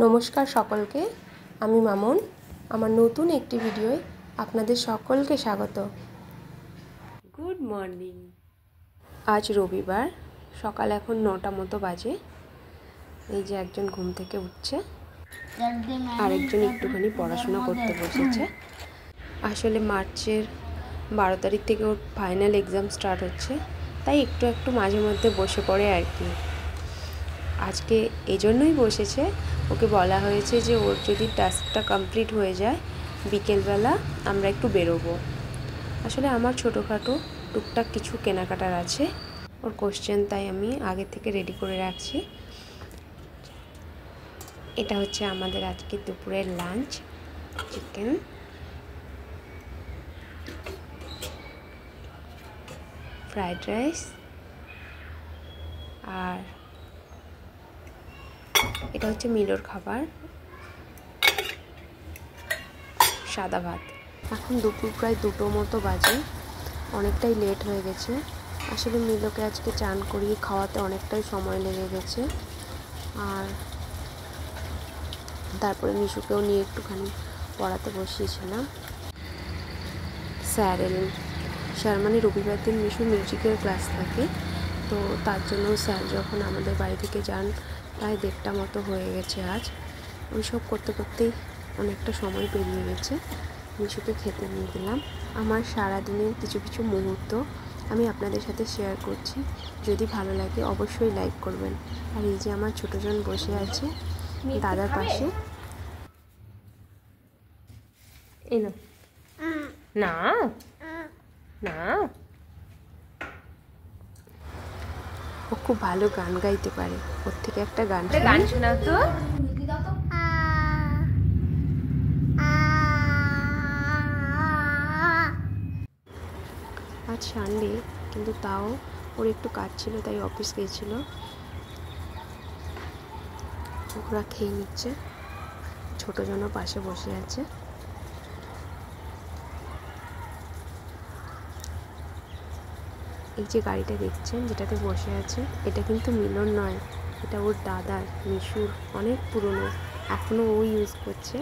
নমস্কার সকলকে, আমি মামন। আমার নতুন একটি ভিডিওয় আপনাদের সকলকে স্বাগত। Good morning. আজ রবিবার, সকাল এখন 9টা মতো বাজে। এই যে একজন ঘুম থেকে উঠছে, আরেকজন একটুখানি পড়াশোনা করতে বসেছে। আসলে মার্চের 12 তারিখ থেকে ওর ফাইনাল এক্সাম স্টার্ট হচ্ছে, তাই একটু মাঝে মধ্যে বসে পড়ে আর কি। আজকে এই জন্যই বসেছে, ওকে বলা হয়েছে যে ওর যদি টাস্কটা কমপ্লিট হয়ে যায় বিকেলবেলা আমরা একটু বেরোবো। আসলে আমার ছোটোখাটো টুকটাক কিছু কেনাকাটার আছে ওর কোশ্চেন, তাই আমি আগে থেকে রেডি করে রাখছি। এটা হচ্ছে আমাদের আজকে দুপুরের লাঞ্চ, চিকেন, ফ্রাইড রাইস, আর এটা হচ্ছে মিলোর খাবার, সাদা ভাত। এখন দুপুর প্রায় 2টো মতো বাজে, অনেকটাই লেট হয়ে গেছে। আসলে মিলোকে আজকে চান করিয়ে খাওয়াতে অনেকটাই সময় লেগে গেছে, আর তারপরে মিশুকেও নিয়ে একটুখানি পড়াতে বসিয়েছিলাম। স্যার মানে রবিবার দিন মিশু মিউজিকের ক্লাস থাকে, তো তার জন্য স্যার যখন আমাদের বাড়ি থেকে যান প্রায় 1:30টা মতো হয়ে গেছে। আজ ওইসব করতে করতেই অনেকটা সময় পেরিয়ে গেছে। মিশুকে খেতে নিয়ে দিলাম। আমার সারাদিনের কিছু মুহূর্ত আমি আপনাদের সাথে শেয়ার করছি। যদি ভালো লাগে অবশ্যই লাইক করবেন। আর এই যে আমার ছোটোজন বসে আছে দাদার পাশে। এলো না না, ও খুব ভালো গান গাইতে পারে। ওর থেকে একটা গান শোনাও তো। আজ সানডে, কিন্তু তাও ওর একটু কাজ ছিল, তাই অফিস গিয়েছিল। ওরা খেয়ে নিচ্ছে, ছোটোজনও পাশে বসে আছে। এই যে গাড়িটা দেখছেন যেটাতে বসে আছে, এটা কিন্তু মিলন নয়, এটা ওর দাদার, মিশুর, অনেক পুরনো, এখনও ও ইউজ করছে।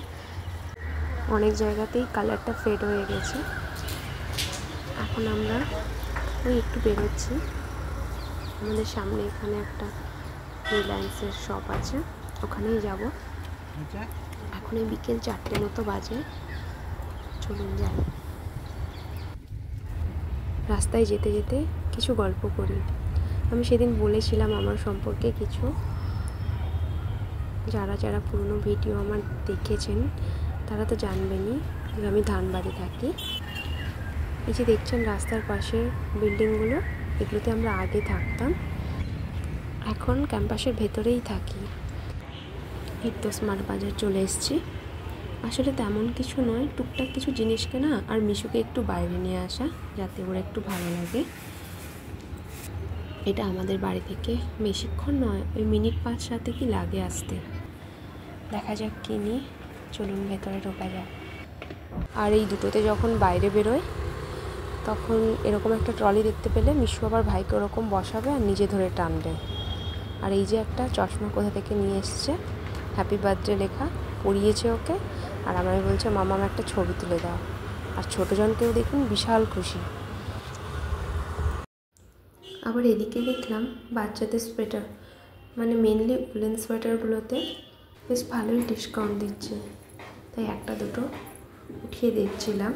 অনেক জায়গাতেই কালারটা ফেড হয়ে গেছে। এখন আমরা ওই একটু বেরোচ্ছি। আমাদের সামনে এখানে একটা রিলায়েন্সের শপ আছে, ওখানেই যাব। এখন এই বিকেল 4টে মতো বাজে, চলুন যাই। রাস্তায় যেতে যেতে কিছু গল্প করি। আমি সেদিন বলেছিলাম আমার সম্পর্কে কিছু, যারা পুরনো ভিডিও আমার দেখেছেন তারা তো জানবেনই যে আমি ধানবাদে থাকি। এই যে দেখছেন রাস্তার পাশে বিল্ডিংগুলো, এগুলোতে আমরা আগে থাকতাম, এখন ক্যাম্পাসের ভেতরেই থাকি। এই তো স্মার্ট বাজার চলে এসেছি। আসলে তেমন কিছু নয়, টুকটাক কিছু জিনিস কেনা আর মিশুকে একটু বাইরে নিয়ে আসা, যাতে ওরা একটু ভালো লাগে। এটা আমাদের বাড়ি থেকে বেশিক্ষণ নয়, ওই মিনিট 5-7 কি লাগে আসতে। দেখা যাক কিনি, চলুন ভেতরে ঢোকা যাক। আর এই দুটোতে যখন বাইরে বেরোয় তখন এরকম একটা ট্রলি দেখতে পেলে মিশু আবার ভাইকে ওরকম বসাবে আর নিজে ধরে টানবে। আর এই যে একটা চশমা কোথা থেকে নিয়ে এসছে, হ্যাপি বার্থডে লেখা, পরিয়েছে ওকে। আর আমায় বলছে মামা একটা ছবি তুলে দাও। আর ছোটোজনকেও দেখুন বিশাল খুশি। আবার এদিকে দেখলাম বাচ্চাদের সোয়েটার, মানে মেনলি উলেন সোয়েটারগুলোতে বেশ ভালোই ডিসকাউন্ট দিচ্ছে, তাই একটা দুটো উঠিয়ে দেখছিলাম।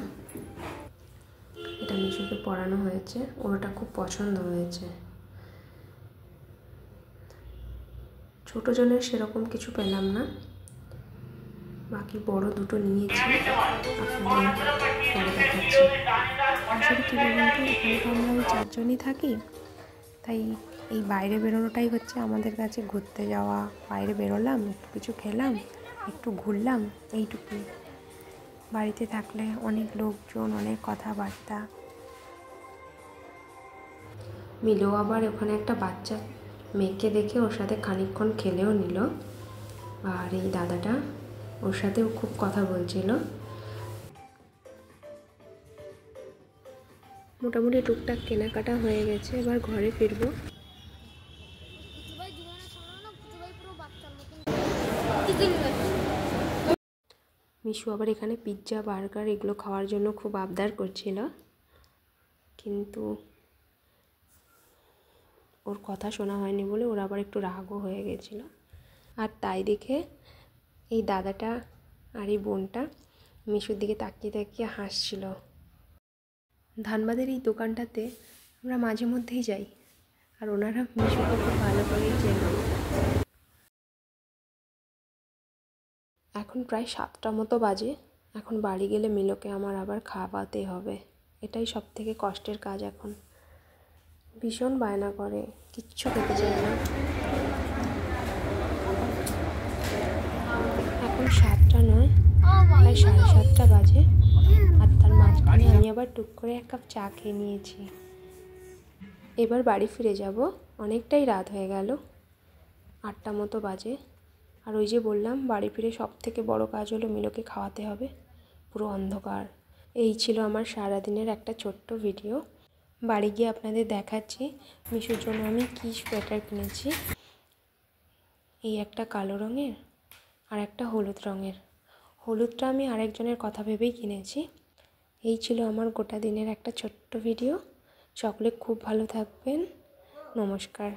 এটা মিশুকে পরানো হয়েছে, ওটা খুব পছন্দ হয়েছে। ছোটোজনের সেরকম কিছু পেলাম না, বাকি বড় দুটো নিয়েছি, আপনাদের পরে দেখাচ্ছি। আসলে কী বলুন তো, এখানে তো আমরা ওই 4জনই থাকি, তাই এই বাইরে বেরোনোটাই হচ্ছে আমাদের কাছে ঘুরতে যাওয়া। বাইরে বেরোলাম, একটু কিছু খেলাম, একটু ঘুরলাম, এইটুকুই। বাড়িতে থাকলে অনেক লোকজন, অনেক কথাবার্তা। মিলো আবার ওখানে একটা বাচ্চা মেয়েকে দেখে ওর সাথে খানিকক্ষণ খেলেও নিল। আর এই দাদাটা ওর সাথেও খুব কথা বলছিল। মোটামুটি টুকটাক কেনাকাটা হয়ে গেছে, এবার ঘরে ফিরবো। মিশু আবার এখানে পিৎজা বার্গার এগুলো খাওয়ার জন্য খুব আবদার করছিল, কিন্তু ওর কথা শোনা হয়নি বলে ওর আবার একটু রাগও হয়ে গেছিলো। আর তাই দেখে এই দাদাটা আর এই বোনটা মিশুর দিকে তাকিয়ে তাকিয়ে হাসছিল। ধানবাদের এই দোকানটাতে আমরা মাঝে মধ্যেই যাই, আর ওনারা মিশুকে খুব ভালো করেই চেনে। এখন প্রায় 7টা মতো বাজে। এখন বাড়ি গেলে মিলোকে আমার আবার খাওয়াতে হবে, এটাই সব থেকে কষ্টের কাজ। এখন ভীষণ বায়না করে, কিচ্ছু খেতে চায় না। এখন 7টা নয়, প্রায় 7:30 বাজে। আর তার মাঝখানে আমি আবার টুক করে এক কাপ চা খেয়ে নিয়েছি। এবার বাড়ি ফিরে যাব, অনেকটাই রাত হয়ে গেল, 8টা মতো বাজে। আর ওই যে বললাম, বাড়ি ফিরে সব থেকে বড় কাজ হলো মিলোকে খাওয়াতে হবে। পুরো অন্ধকার। এই ছিল আমার সারাদিনের একটা ছোট্ট ভিডিও। বাড়ি গিয়ে আপনাদের দেখাচ্ছি মিশুর জন্য আমি কী সোয়েটার কিনেছি। এই একটা কালো রঙের আর একটা হলুদ রঙের। হলুদটা আমি আরেকজনের কথা ভেবেই কিনেছি। এই ছিল আমার গোটা দিনের একটা ছোট্ট ভিডিও। সকলে খুব ভালো থাকবেন। নমস্কার।